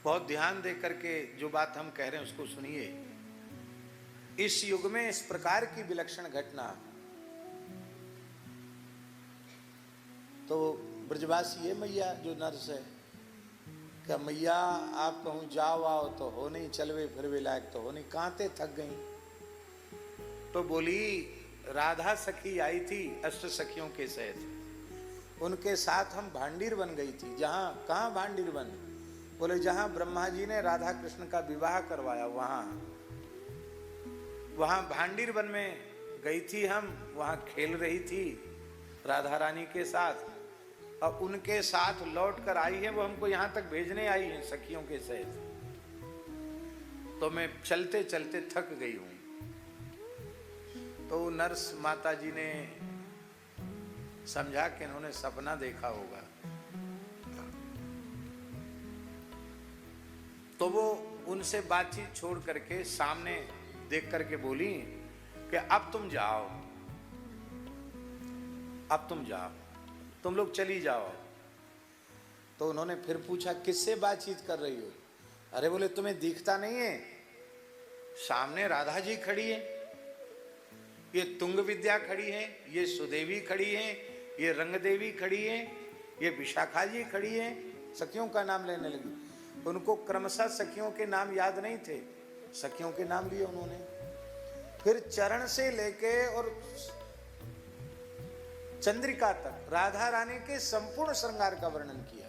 बहुत ध्यान दे करके जो बात हम कह रहे हैं उसको सुनिए। इस युग में इस प्रकार की विलक्षण घटना तो ब्रजवासी है मैया जो नर्स है, क्या मैया आप कहूँ जाओ आओ तो हो नहीं, चलवे फिरवे लायक तो हो नहीं, कांते थक गई। तो बोली राधा सखी आई थी अष्ट सखियों के सहित, उनके साथ हम भांडीर बन गई थी। जहाँ कहाँ भांडीर बन? बोले जहाँ ब्रह्मा जी ने राधा कृष्ण का विवाह करवाया वहाँ भांडीर वन में गई थी हम, वहाँ खेल रही थी राधा रानी के साथ, और उनके साथ लौट कर आई है। वो हमको यहाँ तक भेजने आई हैं सखियों के सहित। तो मैं चलते चलते थक गई हूँ। तो नर्स माता जी ने समझा कि इन्होंने सपना देखा होगा, तो वो उनसे बातचीत छोड़ करके सामने देख करके बोली कि अब तुम जाओ, अब तुम जाओ, तुम लोग चली जाओ। तो उन्होंने फिर पूछा किससे बातचीत कर रही हो? अरे बोले तुम्हें दिखता नहीं है, सामने राधा जी खड़ी है, ये तुंग विद्या खड़ी है, ये सुदेवी खड़ी है, ये रंग देवी खड़ी है, ये विशाखा जी खड़ी है। सखियों का नाम लेने लगी। उनको क्रमशः सखियों के नाम याद नहीं थे, सखियों के नाम लिए उन्होंने। फिर चरण से लेके और चंद्रिका तक राधा रानी के संपूर्ण श्रृंगार का वर्णन किया।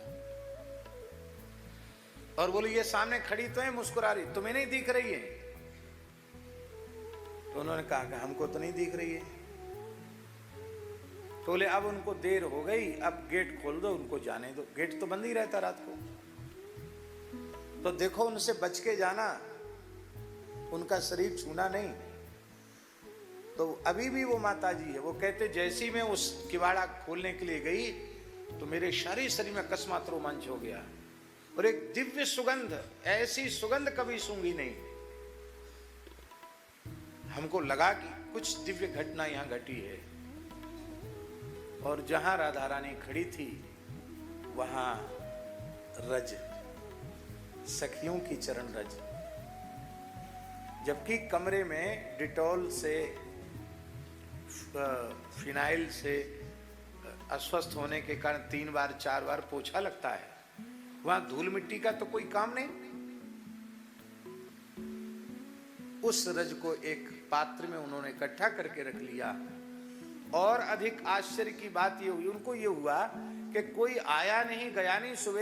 और बोले ये सामने खड़ी तो है, मुस्कुरा रही, तुम्हें नहीं दिख रही है? तो उन्होंने कहा कि हमको तो नहीं दिख रही है। तो बोले अब उनको देर हो गई, अब गेट खोल दो, उनको जाने दो, गेट तो बंद ही रहता रात को। तो देखो उनसे बच के जाना, उनका शरीर छूना नहीं। तो अभी भी वो माता जी है, वो कहते जैसी मैं उस किवाड़ा खोलने के लिए गई तो मेरे शरीर में अकस्मात रोमांच हो गया, और एक दिव्य सुगंध, ऐसी सुगंध कभी सूंघी नहीं। हमको लगा कि कुछ दिव्य घटना यहां घटी है। और जहां राधा रानी खड़ी थी वहां रज, सखियों की चरण रज, जबकि कमरे में डिटॉल से फिनाइल से अस्वस्थ होने के कारण 3 बार 4 बार पोछा लगता है, वहां धूल मिट्टी का तो कोई काम नहीं। उस रज को एक पात्र में उन्होंने इकट्ठा करके रख लिया। और अधिक आश्चर्य की बात ये हुई, उनको ये हुआ कि कोई आया नहीं गया नहीं, सुबह